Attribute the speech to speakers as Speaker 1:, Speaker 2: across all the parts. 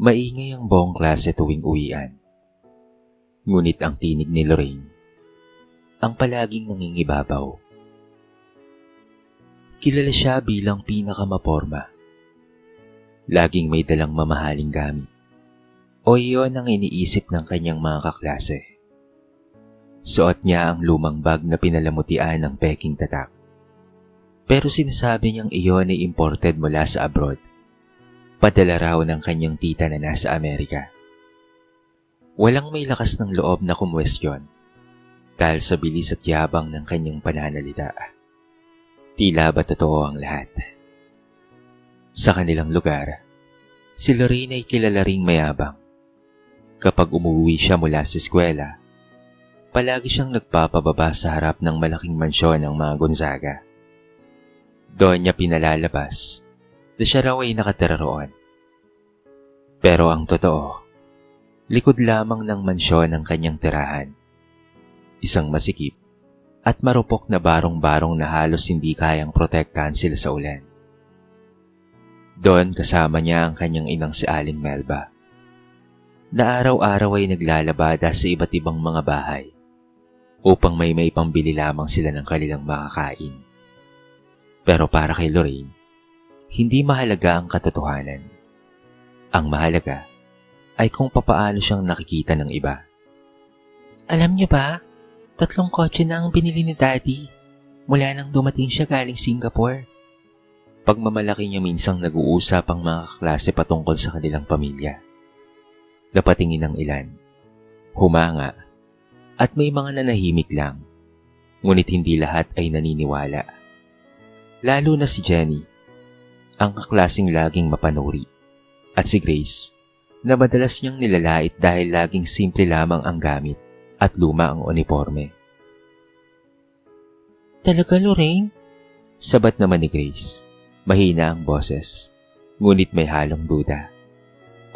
Speaker 1: Maingay ang buong klase tuwing uwian. Ngunit ang tinig ni Lorraine, ang palaging nangingibabaw. Kilala siya bilang pinakamaporma. Laging may dalang mamahaling gamit. O iyon ang iniisip ng kanyang mga kaklase. Suot niya ang lumang bag na pinalamutian ng peking tatak. Pero sinasabi niyang iyon ay imported mula sa abroad. Padala raw ng kanyang tita na nasa Amerika. Walang may lakas ng loob na kumwestiyon dahil sa bilis at yabang ng kanyang pananalita. Tila ba totoo ang lahat? Sa kanilang lugar, si Lorraine ay kilala ring mayabang. Kapag umuwi siya mula sa eskwela, palagi siyang nagpapababa sa harap ng malaking mansyon ng mga Gonzaga. Doon niya pinalalabas na siya raw ay nakatira roon. Pero ang totoo, likod lamang ng mansyon ang kanyang tirahan. Isang masikip at marupok na barong-barong na halos hindi kayang protektahan sila sa ulan. Doon kasama niya ang kanyang inang si Aling Melba, na araw-araw ay naglalabada sa iba't ibang mga bahay upang may pambili lamang sila ng kanilang makakain. Pero para kay Lorraine, hindi mahalaga ang katotohanan. Ang mahalaga ay kung papaano siyang nakikita ng iba. Alam niyo ba, 3 kotse na ang binili ni Daddy mula nang dumating siya galing Singapore. Pagmamalaki niya minsang nag-uusap ang mga kaklase patungkol sa kanilang pamilya. Napatingin ang ilan, humanga, at may mga nanahimik lang, ngunit hindi lahat ay naniniwala. Lalo na si Jenny, ang kaklaseng laging mapanuri, at si Grace, na madalas niyang nilalait dahil laging simple lamang ang gamit at luma ang uniforme. Talaga, Lorraine? Sabat naman ni Grace. Mahina ang boses, ngunit may halong duda.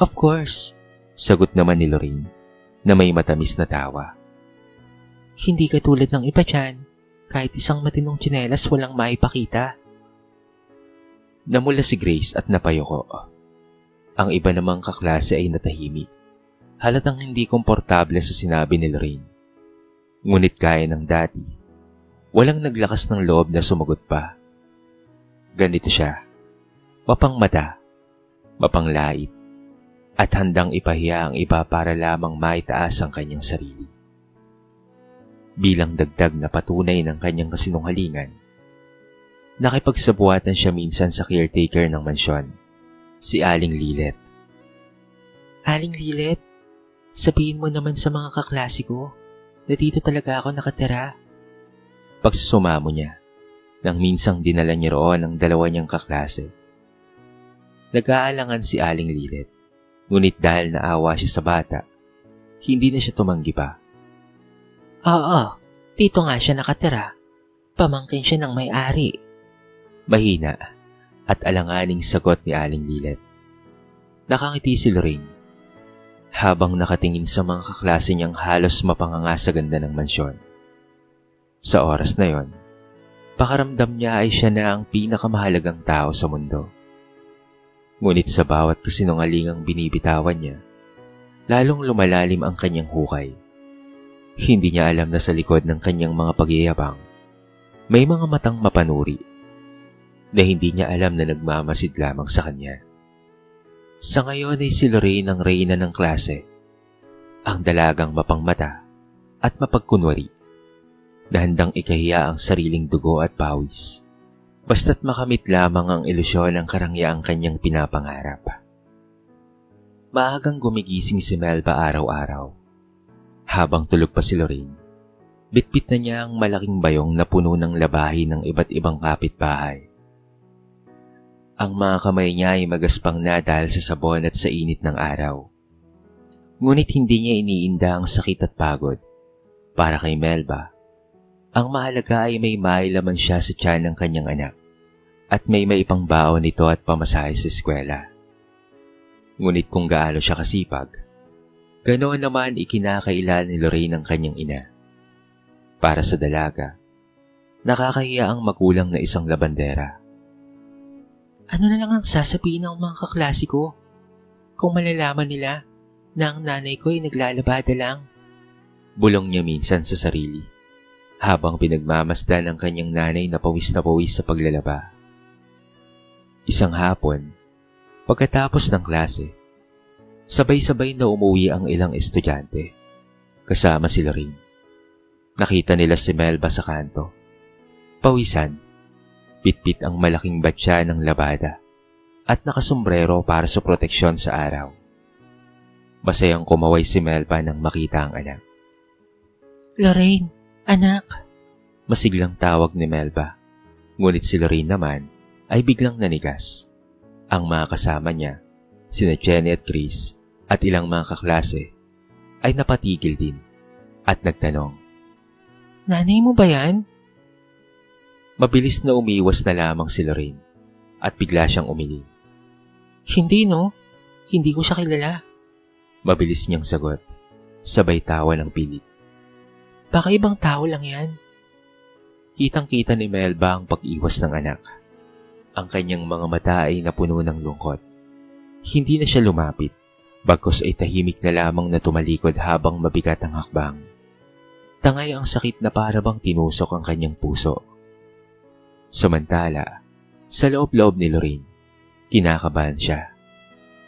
Speaker 1: Of course, sagot naman ni Lorraine na may matamis na tawa. Hindi katulad ng iba dyan, kahit isang matinong tsinelas walang maipakita. Namula si Grace at napayoko. Ang iba namang kaklase ay natahimik. Halatang hindi komportable sa sinabi ni Lorraine. Ngunit gaya ng dati, walang naglakas ng loob na sumagot pa. Ganito siya, mapangmata, mapanglait, at handang ipahiya ang iba para lamang maitaas ang kanyang sarili. Bilang dagdag na patunay ng kanyang kasinungalingan, nakipagsabuatan siya minsan sa caretaker ng mansyon, si Aling Lilet. Aling Lilet, sabihin mo naman sa mga kaklase ko na dito talaga ako nakatira. Pagsusumamo niya, nang minsang dinala niya roon ang 2 niyang kaklase. Nag-aalangan si Aling Lilet, ngunit dahil naawa siya sa bata, hindi na siya tumanggi pa. Oo, dito nga siya nakatira. Pamangkin siya ng may-ari. Mahina at alanganing sagot ni Aling Lilet. Nakangiti si Lorraine, habang nakatingin sa mga kaklase niyang halos mapanganga sa ganda ng mansyon. Sa oras na yon, pakaramdam niya ay siya na ang pinakamahalagang tao sa mundo. Ngunit sa bawat kasinungalingang binibitawan niya, lalong lumalalim ang kanyang hukay. Hindi niya alam na sa likod ng kanyang mga pagyayabang, may mga matang mapanuri na hindi niya alam na nagmamasid lamang sa kanya. Sa ngayon ay si Lorraine ang reyna ng klase, ang dalagang mapangmata at mapagkunwari, na handang ikahiya ang sariling dugo at pawis, basta't makamit lamang ang ilusyon ng karangyaang kanyang pinapangarap. Maagang gumigising si Melba araw-araw. Habang tulog pa si Lorraine, bitbit na niya ang malaking bayong na puno ng labahin ng iba't ibang kapitbahay. Ang mga kamay niya ay magaspang na dahil sa sabon at sa init ng araw. Ngunit hindi niya iniinda ang sakit at pagod. Para kay Melba, ang mahalaga ay may mailaman siya sa tiyan ng kanyang anak at may maipangbaon nito at pamasahe sa eskwela. Ngunit kung gaano siya kasipag, ganoon naman ikinakaila ni Lorraine ang kanyang ina. Para sa dalaga, nakakahiya ang magulang na isang labandera. Ano na lang ang sasabihin ng mga kaklase ko?
Speaker 2: Kung malalaman nila na ang nanay ko ay naglalabada lang.
Speaker 1: Bulong niya minsan sa sarili, habang pinagmamasdan ang kanyang nanay na pawis sa paglalaba. Isang hapon, pagkatapos ng klase, sabay-sabay na umuwi ang ilang estudyante, kasama si Lorraine. Nakita nila si Melba sa kanto. Pawisan, pitpit ang malaking batya ng labada at nakasombrero para sa proteksyon sa araw. Masayang kumaway si Melba nang makita ang anak.
Speaker 2: Lorraine, anak.
Speaker 1: Masiglang tawag ni Melba, ngunit si Lorraine naman ay biglang nanigas. Ang mga kasama niya, sina Jenny at Chris at ilang mga kaklase, ay napatigil din at nagtanong,
Speaker 2: Nanay mo ba yan?
Speaker 1: Mabilis na umiwas na lamang si Lorraine at bigla siyang umiling.
Speaker 2: Hindi no, hindi ko siya kilala.
Speaker 1: Mabilis niyang sagot, sabay tawa ng pilit.
Speaker 2: Baka ibang tao lang yan.
Speaker 1: Kitang-kita ni Melba ang pag-iwas ng anak. Ang kanyang mga mata ay napuno ng lungkot. Hindi na siya lumapit, bagkus ay tahimik na lamang na tumalikod habang mabigat ang hakbang. Tangay ang sakit na para bang tinusok ang kanyang puso. Samantala, sa loob-loob ni Lorraine, kinakabahan siya.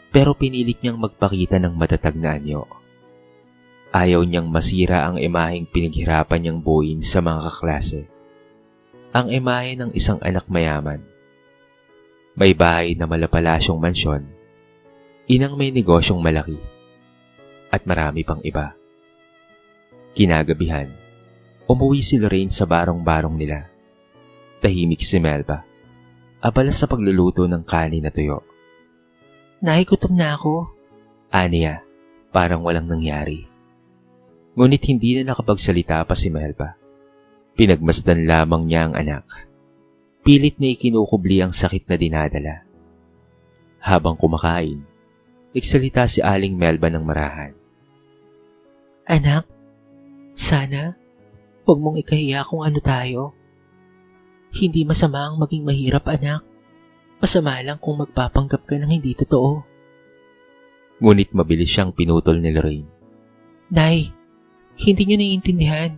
Speaker 1: Pero pinilit niyang magpakita ng matatag na anyo. Ayaw niyang masira ang imaheng pinaghirapan niyang buuin sa mga kaklase. Ang imahe ng isang anak mayaman. May bahay na malapalasyong mansyon, inang may negosyong malaki, at marami pang iba. Kinagabihan, umuwi si Lorraine sa barong-barong nila. Tahimik si Melba, abala sa pagluluto ng kanin na tuyo.
Speaker 2: Nay, gutom na ako.
Speaker 1: Aniya, parang walang nangyari. Ngunit hindi na nakapagsalita pa si Melba. Pinagmasdan lamang niya ang anak. Pilit na ikinukubli ang sakit na dinadala. Habang kumakain, nagsalita si Aling Melba ng marahan.
Speaker 2: Anak, sana huwag mong ikahiya kung ano tayo. Hindi masama ang maging mahirap, anak. Masama lang kung magpapanggap ka ng hindi totoo.
Speaker 1: Ngunit mabilis siyang pinutol ni Lorraine.
Speaker 2: Nay, hindi niyo naiintindihan.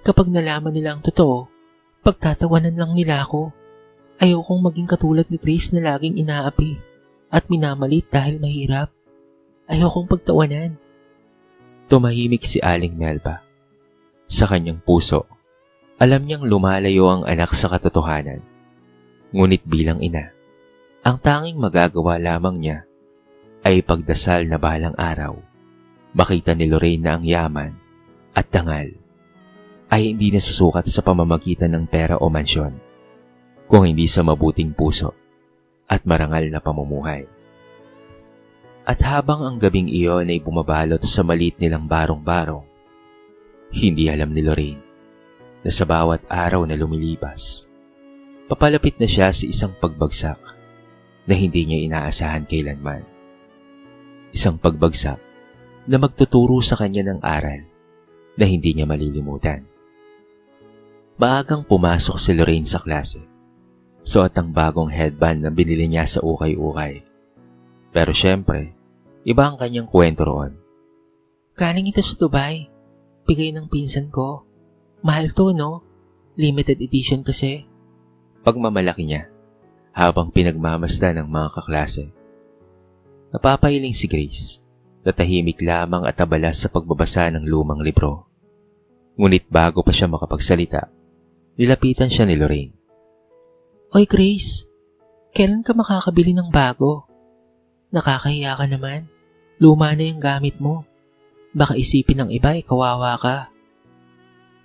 Speaker 2: Kapag nalaman nila ang totoo, pagtatawanan lang nila ako. Ayokong maging katulad ni Chris na laging inaapi at minamalit dahil mahirap. Ayokong pagtawanan.
Speaker 1: Tumahimik si Aling Melba. Sa kanyang puso, alam niyang lumalayo ang anak sa katotohanan. Ngunit bilang ina, ang tanging magagawa lamang niya ay pagdasal na balang araw. Makita ni Lorraine na ang yaman at dangal ay hindi nasusukat sa pamamagitan ng pera o mansyon, kung hindi sa mabuting puso at marangal na pamumuhay. At habang ang gabing iyon ay bumabalot sa maliit nilang barong-barong, hindi alam ni Lorraine na sa bawat araw na lumilipas, papalapit na siya sa isang pagbagsak na hindi niya inaasahan kailanman. Isang pagbagsak na magtuturo sa kanya ng aral na hindi niya malilimutan. Maagang pumasok si Lorraine sa klase. Suot ang bagong headband na binili niya sa ukay-ukay. Pero syempre, iba ang kanyang kwento roon.
Speaker 2: Galing ito sa Dubai. Bigay ng pinsan ko. Mahal to, no? Limited edition kasi.
Speaker 1: Pagmamalaki niya, habang pinagmamasdan ng mga kaklase. Napapahiling si Grace, na tahimik lamang at abala sa pagbabasa ng lumang libro. Ngunit bago pa siya makapagsalita, nilapitan siya ni Lorraine.
Speaker 2: Oy Grace, kailan ka makakabili ng bago? Nakakahiya ka naman. Luma na yung gamit mo. Baka isipin ng iba ay kawawa ka.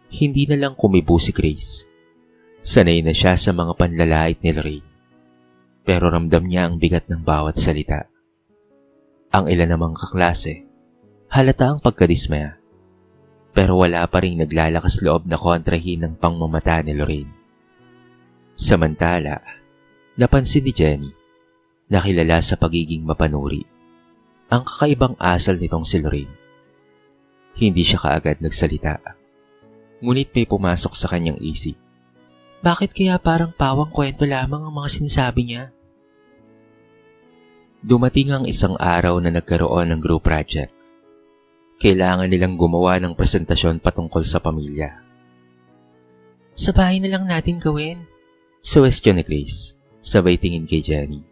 Speaker 1: Hindi na lang kumibo si Grace. Sanay na siya sa mga panlalait ni Lorraine. Pero ramdam niya ang bigat ng bawat salita. Ang ilan namang kaklase, halata ang pagkadismaya. Pero wala pa ring naglalakas loob na kontrahin ng pangmamata ni Lorraine. Samantala, napansin ni Jenny na kilala sa pagiging mapanuri ang kakaibang asal nitong si Lorraine. Hindi siya kaagad nagsalita. Ngunit may pumasok sa kanyang isip.
Speaker 2: Bakit kaya parang pawang kwento lamang ang mga sinasabi niya?
Speaker 1: Dumating ang isang araw na nagkaroon ng group project. Kailangan nilang gumawa ng presentasyon patungkol sa pamilya.
Speaker 2: Sa bahay na lang natin gawin.
Speaker 1: Suwestyon ni Grace, sabay tingin kay Jenny.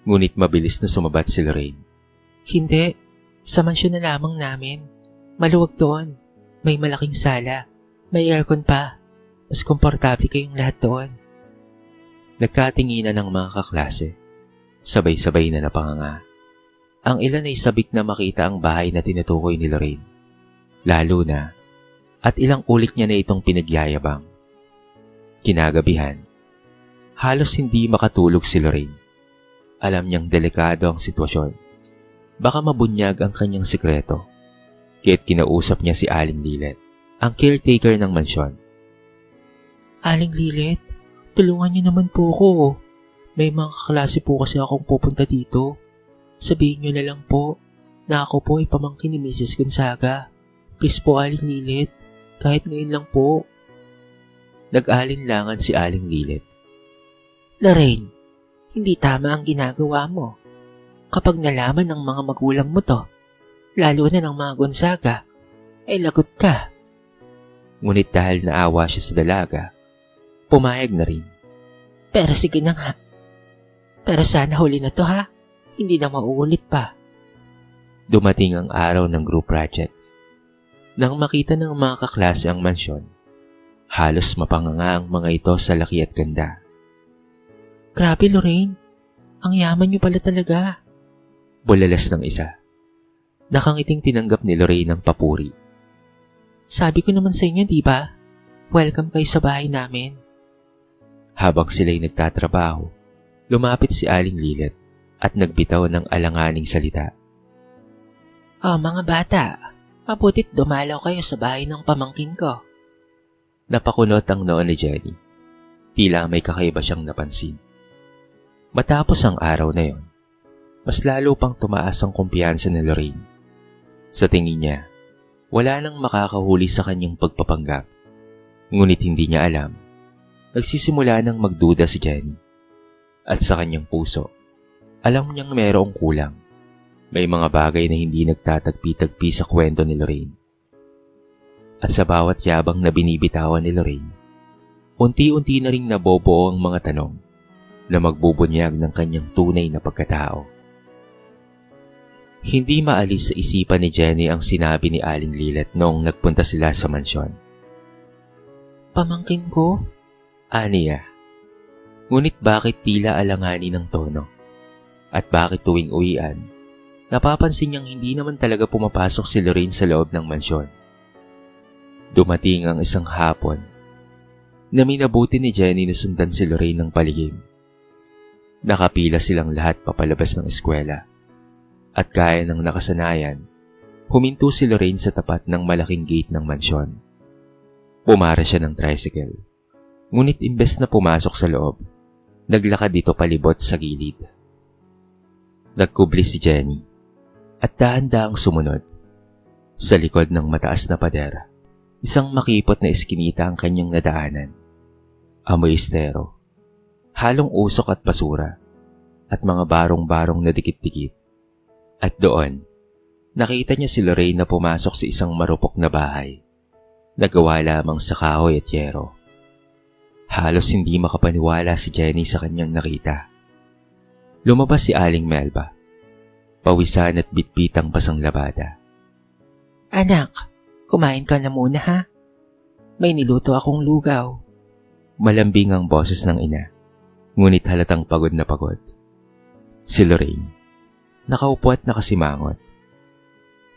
Speaker 1: Ngunit mabilis na sumabat si Lorraine.
Speaker 2: Hindi, sa mansyon na lamang namin. Maluwag doon. May malaking sala. May aircon pa. Mas komportable kayong lahat doon.
Speaker 1: Nagkatinginan ng mga kaklase. Sabay-sabay na napanganga. Ang ilan ay sabik na makita ang bahay na tinutukoy ni Lorraine. Lalo na, at ilang ulit niya na itong pinagyayabang. Kinagabihan, halos hindi makatulog si Lorraine. Alam niyang delikado ang sitwasyon. Baka mabunyag ang kanyang sikreto. Kaya't kinausap niya si Aling Lilet, ang caretaker ng mansyon.
Speaker 2: Aling Lilet, tulungan niyo naman po ako. May mga kaklase po kasi akong pupunta dito. Sabihin niyo na lang po na ako po ay pamangkin ni Mrs. Gonzaga. Please po, Aling Lilet. Kahit ngayon lang po.
Speaker 1: Nag-alinlangan si Aling Lilet.
Speaker 2: Lorraine, hindi tama ang ginagawa mo. Kapag nalaman ng mga magulang mo to, lalo na ng mga Gonzaga, ay lagot ka.
Speaker 1: Ngunit dahil naawa siya sa dalaga, pumayag na rin.
Speaker 2: Pero sige na nga. Pero sana huli na to ha. Hindi na mauulit pa.
Speaker 1: Dumating ang araw ng group project. Nang makita ng mga kaklase ang mansyon, halos mapanganga ang mga ito sa laki at ganda.
Speaker 2: Grabe, Lorraine. Ang yaman niyo pala talaga.
Speaker 1: Bulalas ng isa. Nakangiting tinanggap ni Lorraine ang papuri.
Speaker 2: Sabi ko naman sa inyo, di ba? Welcome kayo sa bahay namin.
Speaker 1: Habang sila'y nagtatrabaho, lumapit si Aling Lilet at nagbitaw ng alanganing salita.
Speaker 2: Mga bata, mabutit dumalaw kayo sa bahay ng pamangkin ko.
Speaker 1: Napakunot ang noo ni Jenny. Tila may kakaiba siyang napansin. Matapos ang araw na yon, mas lalo pang tumaas ang kumpiyansa ni Lorraine. Sa tingin niya, wala nang makakahuli sa kanyang pagpapanggap. Ngunit hindi niya alam, nagsisimula nang magduda si Jenny. At sa kanyang puso, alam niyang mayroong kulang. May mga bagay na hindi nagtatagpi-tagpi sa kwento ni Lorraine. At sa bawat yabang na binibitawan ni Lorraine, unti-unti na ring nabobuo ang mga tanong na magbubunyag ng kanyang tunay na pagkatao. Hindi maalis sa isipan ni Jenny ang sinabi ni Aling Lilet noong nagpunta sila sa mansyon.
Speaker 2: Pamangkin ko?
Speaker 1: Aniya. Ngunit bakit tila alangani ng tono? At bakit tuwing uwian, napapansin niyang hindi naman talaga pumapasok si Lorraine sa loob ng mansyon? Dumating ang isang hapon na minabuti ni Jenny na sundan si Lorraine ng palihim. Nakapila silang lahat papalabas ng eskwela. At gaya ng nakasanayan, huminto si Lorraine sa tapat ng malaking gate ng mansyon. Pumara siya ng tricycle. Ngunit imbes na pumasok sa loob, naglakad dito palibot sa gilid. Nagkubli si Jenny at dahan-dahang sumunod. Sa likod ng mataas na pader, isang makipot na eskinita ang kanyang nadaanan. Amoy estero, halong usok at basura, at mga barong-barong na dikit-dikit. At doon, nakita niya si Lorraine na pumasok sa isang marupok na bahay, nagawa lamang sa kahoy at yero. Halos hindi makapaniwala si Jenny sa kanyang nakita. Lumabas si Aling Melba, pawisan at bitbitang pasang labada.
Speaker 2: Anak, kumain ka na muna ha? May niluto akong lugaw.
Speaker 1: Malambing ang boses ng ina, ngunit halatang pagod na pagod. Si Lorraine, nakaupo at nakasimangot.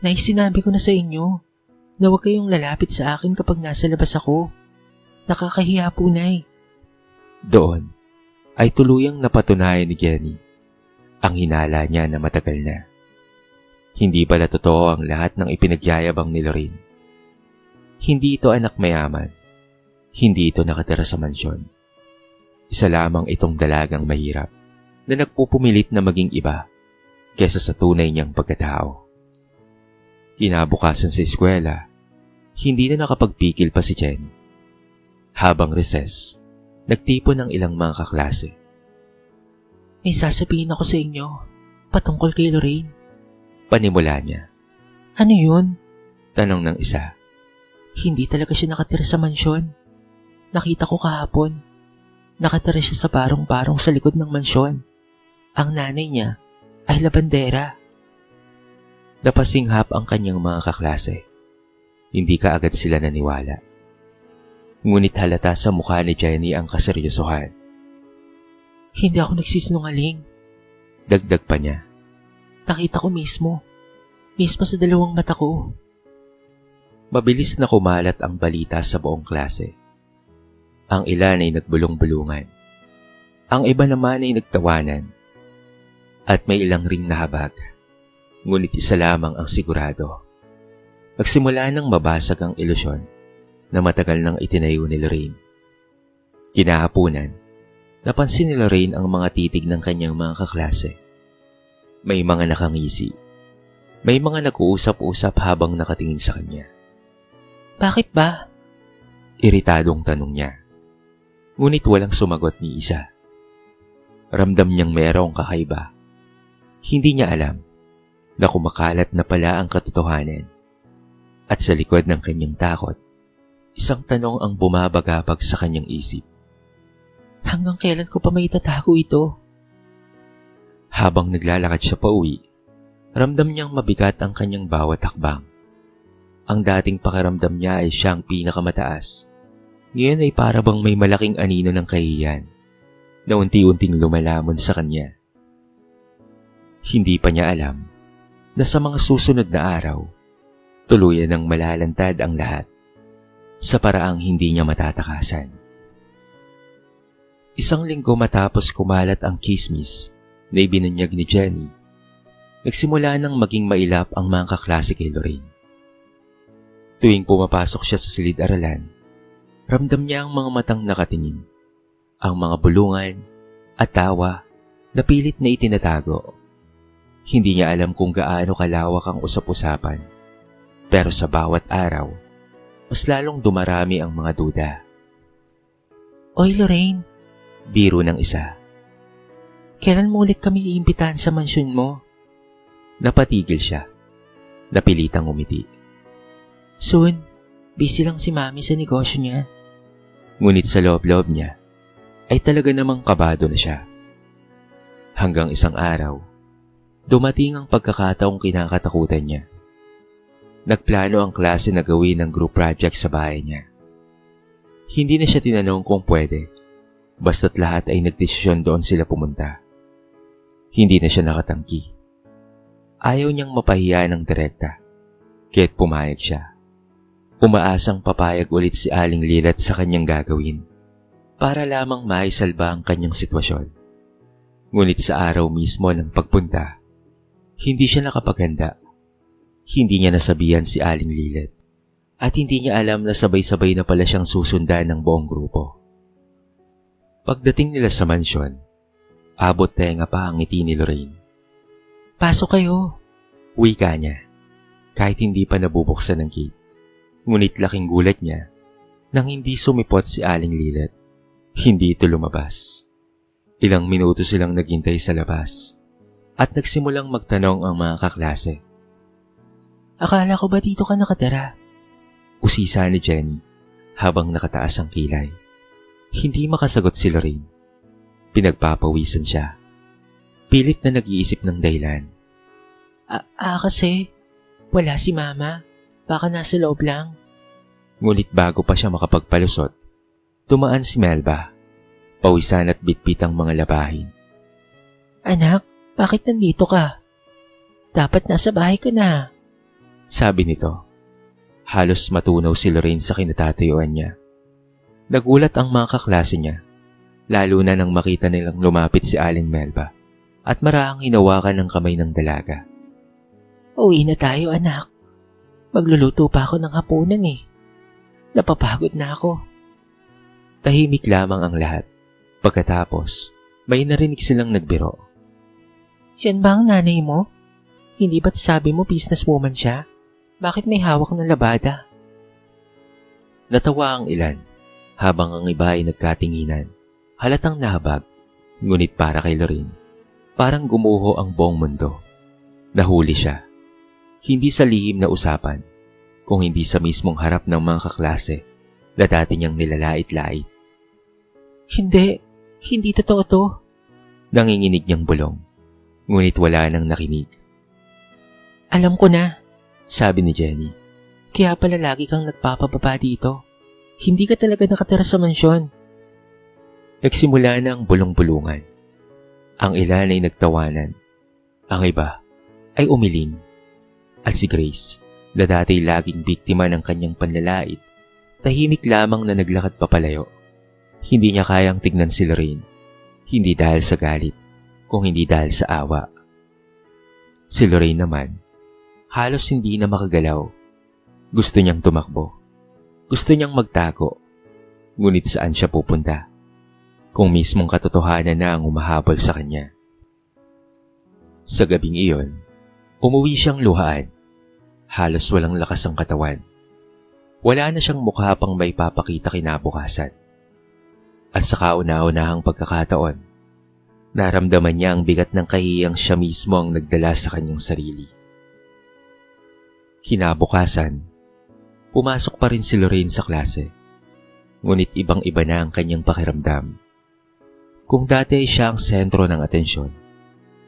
Speaker 2: Nay, sinabi ko na sa inyo na huwag kayong lalapit sa akin kapag nasa labas ako. Nakakahiya po, Nay.
Speaker 1: Doon ay tuluyang napatunayan ni Jenny ang hinala niya na matagal na. Hindi pala totoo ang lahat ng ipinagyayabang ni Lorraine. Hindi ito anak mayaman. Hindi ito nakatira sa mansyon. Isa lamang itong dalagang mahirap na nagpupumilit na maging iba kesa sa tunay niyang pagkatao. Kinabukasan sa eskwela, hindi na nakapagpikil pa si Jenny. Habang recess, nagtipon ng ilang mga kaklase.
Speaker 2: May sasabihin ako sa inyo. Patungkol kay Lorraine.
Speaker 1: Panimula niya.
Speaker 2: Ano yun?
Speaker 1: Tanong ng isa.
Speaker 2: Hindi talaga siya nakatira sa mansyon. Nakita ko kahapon. Nakatira siya sa barong-barong sa likod ng mansyon. Ang nanay niya ay labandera.
Speaker 1: Napasinghap ang kanyang mga kaklase. Hindi kaagad sila naniwala. Ngunit halata sa mukha ni Jenny ang kaseryosohan.
Speaker 2: Hindi ako nagsisinungaling.
Speaker 1: Dagdag pa niya.
Speaker 2: Nakita ko mismo. Mismo sa dalawang mata ko.
Speaker 1: Mabilis na kumalat ang balita sa buong klase. Ang ilan ay nagbulong-bulungan. Ang iba naman ay nagtawanan. At may ilang ring nahabag. Ngunit isa lamang ang sigurado. Nagsimula nang mabasag ang ilusyon na matagal nang itinayo ni Lorraine. Kinahapunan, napansin ni Lorraine ang mga titig ng kanyang mga kaklase. May mga nakangisi. May mga nag-uusap-usap habang nakatingin sa kanya.
Speaker 2: Bakit ba?
Speaker 1: Iritadong tanong niya. Ngunit walang sumagot ni isa. Ramdam niyang mayroong kakaiba. Hindi niya alam na kumakalat na pala ang katotohanan. At sa likod ng kanyang takot, isang tanong ang bumabagabag sa kanyang isip.
Speaker 2: Hanggang kailan ko pa may itatago ito?
Speaker 1: Habang naglalakad siya pauwi, ramdam niyang mabigat ang kanyang bawat hakbang. Ang dating pakiramdam niya ay siyang pinakamataas. Ngayon ay para bang may malaking anino ng kahiyan na unti-unting lumalamon sa kanya. Hindi pa niya alam na sa mga susunod na araw, tuluyan ng malalantad ang lahat sa paraang hindi niya matatakasan. Isang linggo matapos kumalat ang kismis na ibinunyag ni Jenny, nagsimula nang maging mailap ang mga kaklase kay Lorraine. Tuwing pumapasok siya sa silid-aralan, ramdam niya ang mga matang nakatingin, ang mga bulungan at tawa na pilit na itinatago. Hindi niya alam kung gaano kalawak ang usap-usapan, pero sa bawat araw, mas lalong dumarami ang mga duda.
Speaker 2: Oy Lorraine,
Speaker 1: Biro ng isa.
Speaker 2: kailan mo ulit kami iimbitahan sa mansyon mo?
Speaker 1: Napatigil siya. Napilitang umiti.
Speaker 2: Soon, busy lang si Mami sa negosyo niya.
Speaker 1: Ngunit sa loob-loob niya, ay talaga namang kabado na siya. Hanggang isang araw, dumating ang pagkakataong kinakatakutan niya. Nagplano ang klase na gawin ng group project sa bahay niya. Hindi na siya tinanong kung pwede, basta't lahat ay nagdesisyon doon sila pumunta. Hindi na siya nakatangki. Ayaw niyang mapahiya ng direkta, kaya't pumayag siya. Umaasang papayag ulit si Aling Lilat sa kanyang gagawin para lamang maisalba ang kanyang sitwasyon. Ngunit sa araw mismo ng pagpunta, hindi siya nakapaghanda. Hindi niya nasabihan si Aling Lilat at hindi niya alam na sabay-sabay na pala siyang susundan ng buong grupo. Pagdating nila sa mansyon, abot tenga pa ang ngiti ni Lorraine.
Speaker 2: Pasok kayo.
Speaker 1: Wika niya, kahit hindi pa nabubuksan ng gate. Ngunit laking gulat niya nang hindi sumipot si Aling Lilat. Hindi ito lumabas. Ilang minuto silang naghintay sa labas at nagsimulang magtanong ang mga kaklase.
Speaker 2: Akala ko ba dito ka nakatira?
Speaker 1: Usisa ni Jenny habang nakataas ang kilay. Hindi makasagot si Lorraine. Pinagpapawisan siya. Pilit na nag-iisip ng dahilan.
Speaker 2: Kasi wala si Mama. Baka nasa loob lang.
Speaker 1: Ngunit bago pa siya makapagpalusot, dumaan si Melba. Pawisan at bitbit ang mga labahin.
Speaker 2: Anak, bakit nandito ka? Dapat nasa bahay ka na.
Speaker 1: Sabi nito. Halos matunaw si Lorraine sa kinatatayuan niya. Nagulat ang mga kaklase niya, lalo na nang makita nilang lumapit si Aling Melba at marahang hinawakan ng kamay ng dalaga.
Speaker 2: Uwi na tayo, anak. Magluluto pa ako ng hapunan eh. Napapagod na ako.
Speaker 1: Tahimik lamang ang lahat. Pagkatapos, may narinig silang nagbiro.
Speaker 2: Yan ba ang nanay mo? Hindi ba't sabi mo businesswoman siya? Bakit may hawak ng labada?
Speaker 1: Natawa ang ilan, habang ang iba ay nagkatinginan. Halatang nahabag, ngunit para kay Lorraine, Parang gumuho ang buong mundo. Nahuli siya. Hindi sa lihim na usapan, kung hindi sa mismong harap ng mga kaklase na dati niyang nilalait-lait.
Speaker 2: Hindi totoo to.
Speaker 1: Nanginginig niyang bulong, ngunit wala nang nakinig.
Speaker 2: Alam ko na.
Speaker 1: Sabi ni Jenny.
Speaker 2: Kaya pala lagi kang nagpapababa dito. Hindi ka talaga nakatira sa mansyon.
Speaker 1: Nagsimula na ang bulong-bulungan. Ang ilan ay nagtawanan. Ang iba ay umiling. At si Grace, na dati laging biktima ng kanyang panlalait, tahimik lamang na naglakad papalayo. Hindi niya kayang tignan si Lorraine. Hindi dahil sa galit, kung hindi dahil sa awa. Si Lorraine naman, halos hindi na makagalaw. Gusto niyang tumakbo. Gusto niyang magtago. Ngunit saan siya pupunta? Kung mismong katotohanan na ang umahabol sa kanya. Sa gabing iyon, umuwi siyang luhaan. Halos walang lakas ang katawan. Wala na siyang mukha pang may papakita kinabukasan. At sa kauna-unahang pagkakataon, naramdaman niya ang bigat ng kahiyang siya mismo ang nagdala sa kanyang sarili. Kinabukasan, pumasok pa rin si Lorraine sa klase. Ngunit ibang-iba na ang kanyang pakiramdam. Kung dati ay siya ang sentro ng atensyon,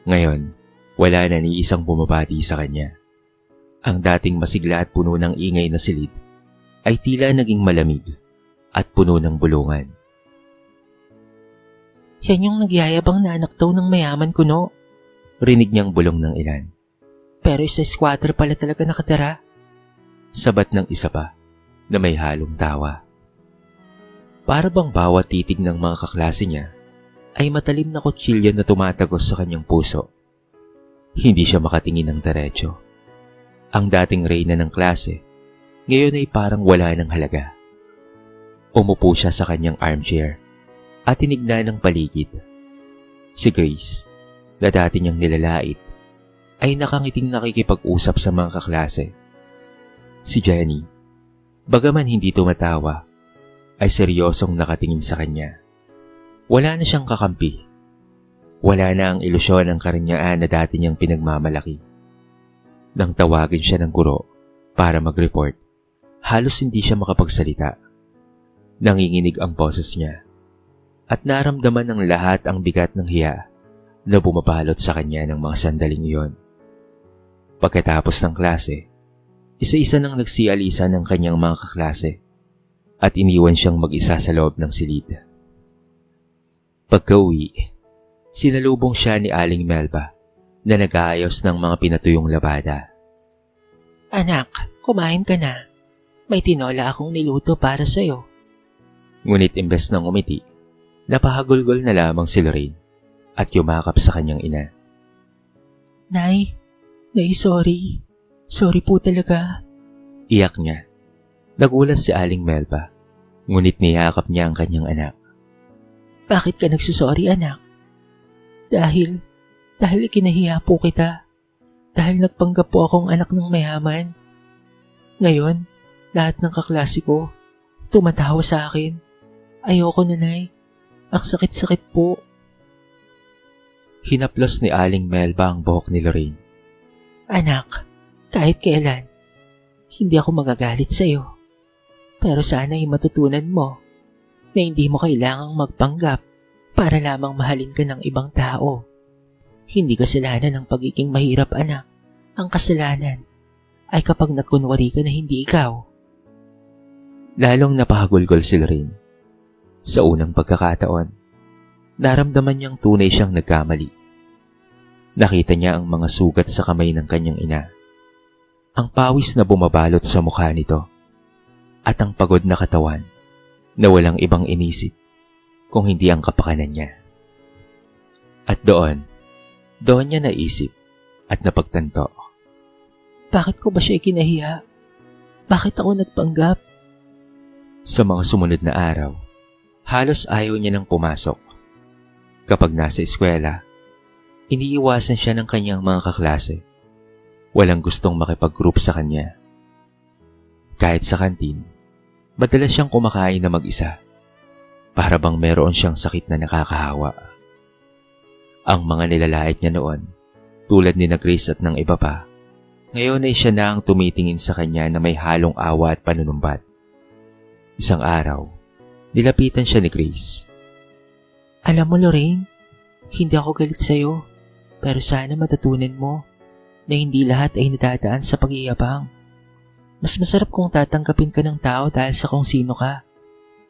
Speaker 1: ngayon, wala na ni isang bumabati sa kanya. Ang dating masigla at puno ng ingay na silid ay tila naging malamig at puno ng bulungan.
Speaker 2: Yan yung nagyayabang na anak daw ng mayaman ko, no?
Speaker 1: Rinig niyang bulong ng ilan.
Speaker 2: Pero sa squatter pala talaga nakatira.
Speaker 1: Sabat ng isa pa na may halong tawa. Para bang bawat titig ng mga kaklase niya ay matalim na kutsilyo na tumatagos sa kanyang puso. Hindi siya makatingin ng diretso. Ang dating reyna ng klase, ngayon ay parang wala ng halaga. Umupo siya sa kanyang armchair at tinignan ng paligid. Si Grace, na dati niyang nilalait, ay nakangiting nakikipag-usap sa mga kaklase. Si Jenny, bagaman hindi tumatawa, ay seryosong nakatingin sa kanya. Wala na siyang kakampi. Wala na ang ilusyon ng karinyaan na dati niyang pinagmamalaki. Nang tawagin siya ng guro para mag-report, halos hindi siya makapagsalita. Nanginginig ang boses niya at naramdaman ng lahat ang bigat ng hiya na bumabalot sa kanya ng mga sandaling iyon. Pagkatapos ng klase, isa-isa nang nagsialisa ng kanyang mga kaklase at iniwan siyang mag-isa sa loob ng silid. Pagka-uwi, sinalubong siya ni Aling Melba na nag-aayos ng mga pinatuyong labada.
Speaker 2: Anak, kumain ka na. May tinola akong niluto para sa'yo.
Speaker 1: Ngunit imbes ng umiti, napahagulgol na lamang si Lorraine at yumakap sa kanyang ina.
Speaker 2: Nay, sorry. Sorry po talaga.
Speaker 1: Iyak niya. Nagulat si Aling Melba, ngunit niyakap niya ang kanyang anak.
Speaker 2: Bakit ka nagsusorry, anak? Dahil kinahiya po kita. Dahil nagpanggap po akong anak ng mayaman. Ngayon, lahat ng kaklase ko, tumatawa sa akin. Ayoko na, Nay. Ang sakit-sakit po.
Speaker 1: Hinaplos ni Aling Melba ang buhok ni Lorraine.
Speaker 2: Anak, kahit kailan, hindi ako magagalit sa iyo. Pero sana'y matutunan mo na hindi mo kailangang magpanggap para lamang mahalin ka ng ibang tao. Hindi kasalanan ng pagiging mahirap, anak. Ang kasalanan ay kapag nagkunwari ka na hindi ikaw.
Speaker 1: Lalong napahagulgol si Lorraine. Sa unang pagkakataon, naramdaman niyang tunay siyang nagkamali. Nakita niya ang mga sugat sa kamay ng kanyang ina. Ang pawis na bumabalot sa mukha nito. At ang pagod na katawan na walang ibang inisip kung hindi ang kapakanan niya. At doon niya naisip at napagtanto.
Speaker 2: Bakit ko ba siya ikinahiya? Bakit ako nagpanggap?
Speaker 1: Sa mga sumunod na araw, halos ayaw niya nang pumasok. Kapag nasa eskwela, iniiwasan siya ng kanyang mga kaklase. Walang gustong makipag-group sa kanya. Kahit sa kantin, madalas siyang kumakain na mag-isa. Para bang meron siyang sakit na nakakahawa. Ang mga nilalait niya noon, tulad ni na Grace at ng iba pa, ngayon ay siya na ang tumitingin sa kanya na may halong awa at panunumbat. Isang araw, nilapitan siya ni Grace.
Speaker 2: Alam mo, Lorraine, hindi ako galit sa'yo, pero sana matutunan mo na hindi lahat ay nadadaan sa pag-iiyabang. Mas masarap kung tatanggapin ka ng tao dahil sa kung sino ka,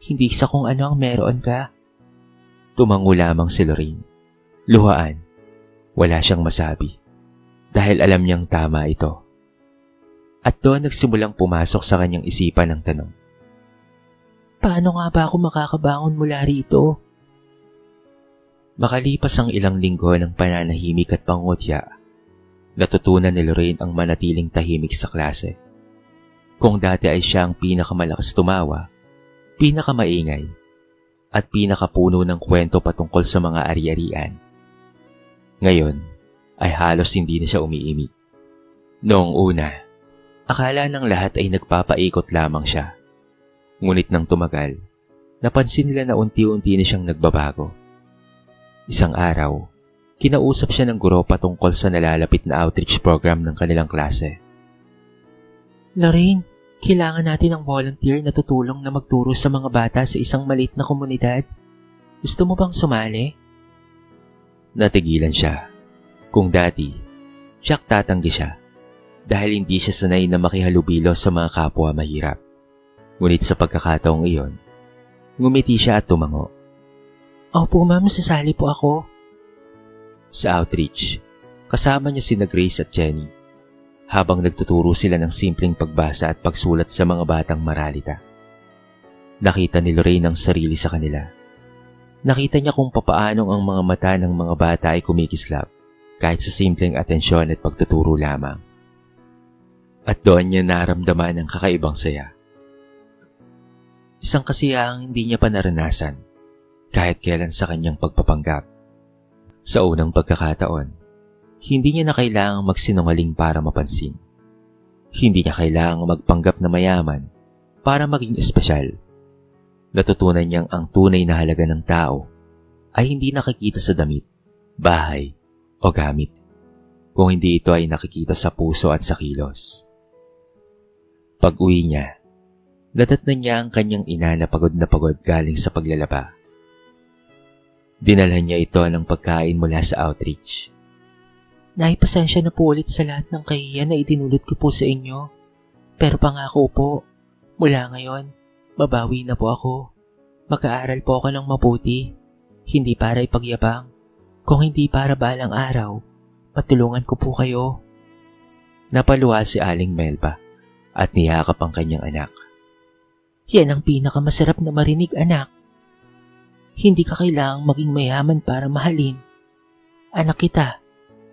Speaker 2: hindi sa kung ano ang meron ka.
Speaker 1: Tumango lamang si Lorraine. Luhaan, wala siyang masabi, dahil alam niyang tama ito. At doon nagsimulang pumasok sa kanyang isipan ang tanong.
Speaker 2: Paano nga ba ako makakabangon mula rito?
Speaker 1: Makalipas ang ilang linggo ng pananahimik at pangutya, natutunan ni Lorraine ang manatiling tahimik sa klase. Kung dati ay siya ang pinakamalakas tumawa, pinakamaingay, at pinakapuno ng kwento patungkol sa mga ari-arian, ngayon ay halos hindi na siya umiimik. Noong una, akala ng lahat ay nagpapaikot lamang siya. Ngunit nang tumagal, napansin nila na unti-unti na siyang nagbabago. Isang araw, kinausap siya ng guro patungkol sa nalalapit na outreach program ng kanilang klase.
Speaker 2: Lorraine, kailangan natin ng volunteer na tutulong na magturo sa mga bata sa isang maliit na komunidad. Gusto mo bang sumali?
Speaker 1: Natigilan siya. Kung dati, siyak tatanggi siya dahil hindi siya sanay na makihalubilo sa mga kapwa mahirap. Ngunit sa pagkakataong iyon, ngumiti siya at tumango.
Speaker 2: Opo ma'am, sasali po ako.
Speaker 1: Sa outreach, kasama niya sina Grace at Jenny habang nagtuturo sila ng simpleng pagbasa at pagsulat sa mga batang maralita. Nakita ni Lorraine ang sarili sa kanila. Nakita niya kung papaanong ang mga mata ng mga bata ay kumikislap kahit sa simpleng atensyon at pagtuturo lamang. At doon niya naramdaman ang kakaibang saya. Isang kasiyahang hindi niya pa naranasan kahit kailan sa kanyang pagpapanggap. Sa unang pagkakataon, hindi niya na kailangang magsinungaling para mapansin. Hindi niya kailangang magpanggap na mayaman para maging espesyal. Natutunan niyang ang tunay na halaga ng tao ay hindi nakikita sa damit, bahay, o gamit, kung hindi ito ay nakikita sa puso at sa kilos. Pag-uwi niya, nadatnan niya ang kanyang ina na pagod galing sa paglalaba. Dinalhan niya ito ng pagkain mula sa outreach.
Speaker 2: Naipasensya na po ulit sa lahat ng kahihiyan na idinulot ko po sa inyo. Pero pangako po, mula ngayon, babawi na po ako. Mag-aaral po ako ng mabuti, hindi para ipagyabang, kung hindi para balang araw, matulungan ko po kayo.
Speaker 1: Napaluha si Aling Melba at niyakap ang kanyang anak.
Speaker 2: Yan ang pinakamasarap na marinig, anak. Hindi ka kailangang maging mayaman para mahalin. Anak kita,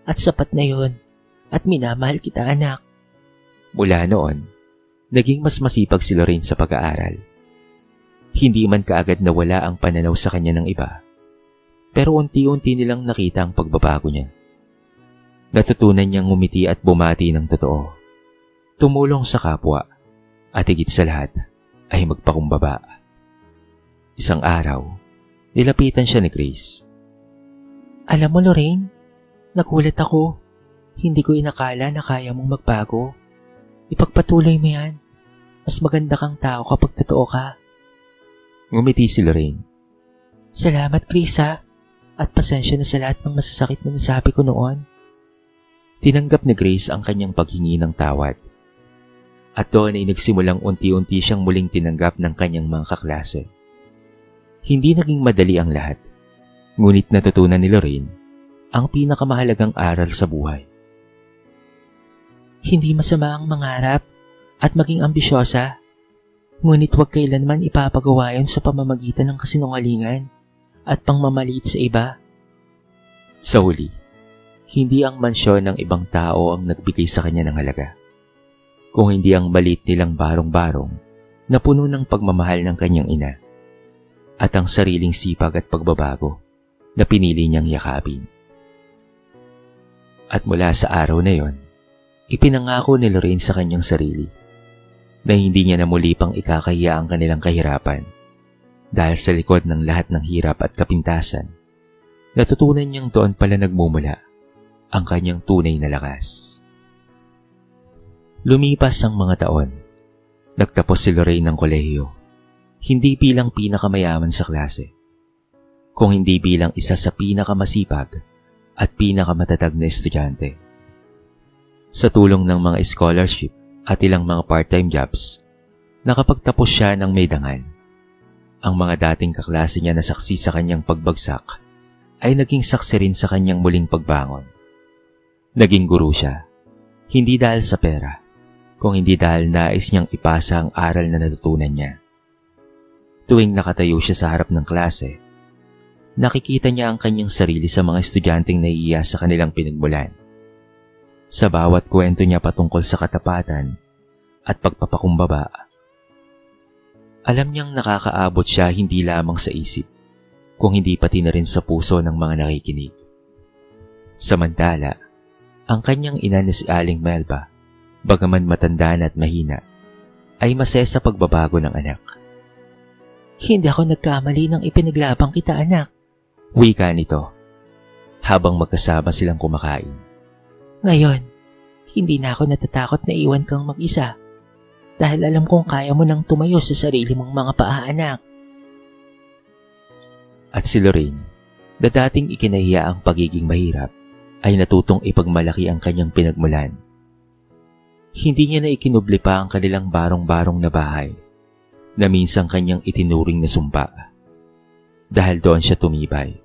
Speaker 2: at sapat na yon, at minamahal kita, anak.
Speaker 1: Mula noon, naging mas masipag si Lorraine sa pag-aaral. Hindi man kaagad nawala ang pananaw sa kanya ng iba, pero unti-unti nilang nakita ang pagbabago niya. Natutunan niyang ngumiti at bumati ng totoo, tumulong sa kapwa, at higit sa lahat ay magpakumbaba. Isang araw, nilapitan siya ni Grace.
Speaker 2: Alam mo, Lorraine, nagulat ako. Hindi ko inakala na kaya mong magbago. Ipagpatuloy mo yan. Mas maganda kang tao kapag totoo ka.
Speaker 1: Ngumiti si Lorraine.
Speaker 2: Salamat, Grace, ha? At pasensya na sa lahat ng masasakit na nasabi ko noon.
Speaker 1: Tinanggap ni Grace ang kanyang paghingi ng tawad. At doon ay nagsimulang unti-unti siyang muling tinanggap ng kanyang mga kaklase. Hindi naging madali ang lahat, ngunit natutunan ni Lorraine ang pinakamahalagang aral sa buhay.
Speaker 2: Hindi masama ang mangarap at maging ambisyosa, ngunit huwag kailanman ipapagawa yun sa pamamagitan ng kasinungalingan at pangmamaliit sa iba.
Speaker 1: Sa huli, hindi ang mansyon ng ibang tao ang nagbigay sa kanya ng halaga, kung hindi ang maliit nilang barong-barong na puno ng pagmamahal ng kanyang ina at ang sariling sipag at pagbabago na pinili niyang yakapin. At mula sa araw na yon, ipinangako ni Lorraine sa kanyang sarili na hindi niya na muli pang ikakahiya ang kanilang kahirapan dahil sa likod ng lahat ng hirap at kapintasan, Natutunan niyang doon pala nagmumula ang kanyang tunay na lakas. Lumipas ang mga taon. Nagtapos si Lorraine ng kolehiyo. Hindi bilang pinakamayaman sa klase, kung hindi bilang isa sa pinakamasipag at pinakamatatag na estudyante. Sa tulong ng mga scholarship at ilang mga part-time jobs, nakapagtapos siya ng may dangal. Ang mga dating kaklase niya na saksi sa kanyang pagbagsak ay naging saksi rin sa kanyang muling pagbangon. Naging guro siya, hindi dahil sa pera, kung hindi dahil nais niyang ipasa ang aral na natutunan niya. Tuwing nakatayo siya sa harap ng klase, nakikita niya ang kanyang sarili sa mga estudyanteng naiiya sa kanilang pinagmulan. Sa bawat kwento niya patungkol sa katapatan at pagpapakumbaba, alam niyang nakakaabot siya hindi lamang sa isip, kung hindi pati na rin sa puso ng mga nakikinig. Samantala, ang kanyang ina na si Aling Melba, bagaman matanda na at mahina, ay masaya sa pagbabago ng anak.
Speaker 2: Hindi ako nagkamali nang ipinaglabang kita, anak.
Speaker 1: Wika nito, habang magkasama silang kumakain.
Speaker 2: Ngayon, hindi na ako natatakot na iwan kang mag-isa. Dahil alam kong kaya mo nang tumayo sa sarili mong mga paa, anak.
Speaker 1: At si Lorraine, na dating ikinahiya ang pagiging mahirap, ay natutong ipagmalaki ang kanyang pinagmulan. Hindi niya na ikinubli pa ang kanilang barong-barong na bahay, na minsang kanyang itinuring na sumpa. Dahil doon siya tumibay,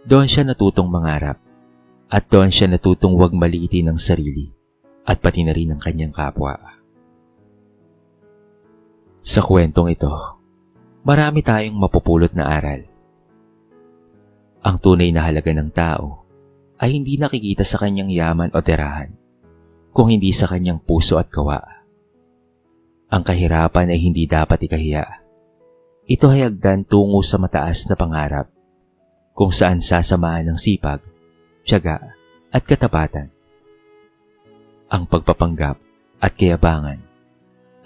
Speaker 1: doon siya natutong mangarap, at doon siya natutong wag maliitin ang sarili, at pati na rin ang kanyang kapwa. Sa kwentong ito, marami tayong mapupulot na aral. Ang tunay na halaga ng tao ay hindi nakikita sa kanyang yaman o tirahan, kung hindi sa kanyang puso at gawa. Ang kahirapan ay hindi dapat ikahiya. Ito ay hagdan tungo sa mataas na pangarap, kung saan sasamahan ng sipag, tiyaga at katapatan. Ang pagpapanggap at kayabangan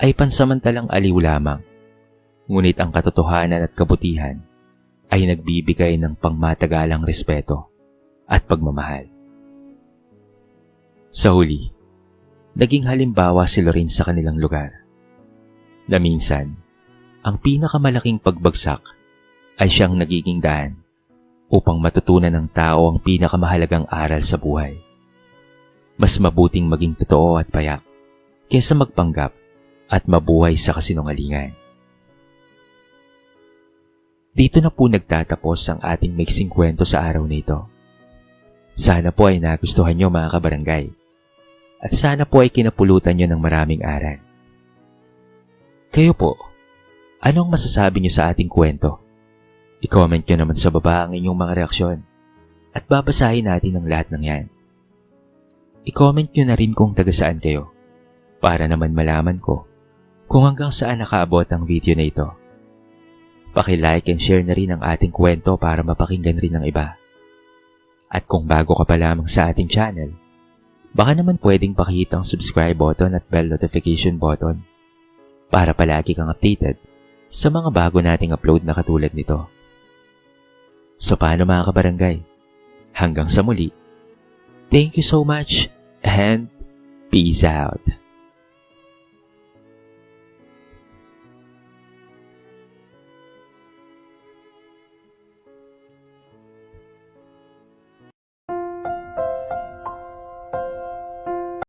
Speaker 1: ay pansamantalang aliw lamang, ngunit ang katotohanan at kabutihan ay nagbibigay ng pangmatagalang respeto at pagmamahal. Sa huli, naging halimbawa si Lorraine sa kanilang lugar, na minsan, ang pinakamalaking pagbagsak ay siyang nagiging daan upang matutunan ng tao ang pinakamahalagang aral sa buhay. Mas mabuting maging totoo at payak kaysa magpanggap at mabuhay sa kasinungalingan. Dito na po nagtatapos ang ating mixing kwento sa araw na ito. Sana po ay nagustuhan nyo, mga kabarangay, at sana po ay kinapulutan nyo ng maraming aral. Kayo po, anong masasabi nyo sa ating kwento? I-comment nyo naman sa baba ang inyong mga reaksyon at babasahin natin ang lahat ng yan. I-comment nyo na rin kung taga saan kayo para naman malaman ko kung hanggang saan nakaabot ang video na ito. Paki-like and share na rin ang ating kwento para mapakinggan rin ng iba. At kung bago ka pa lamang sa ating channel, baka naman pwedeng pakihit ang subscribe button at bell notification button para palagi kang updated sa mga bago nating upload na katulad nito. So paano, mga kabarangay? Hanggang sa muli. Thank you so much and peace out.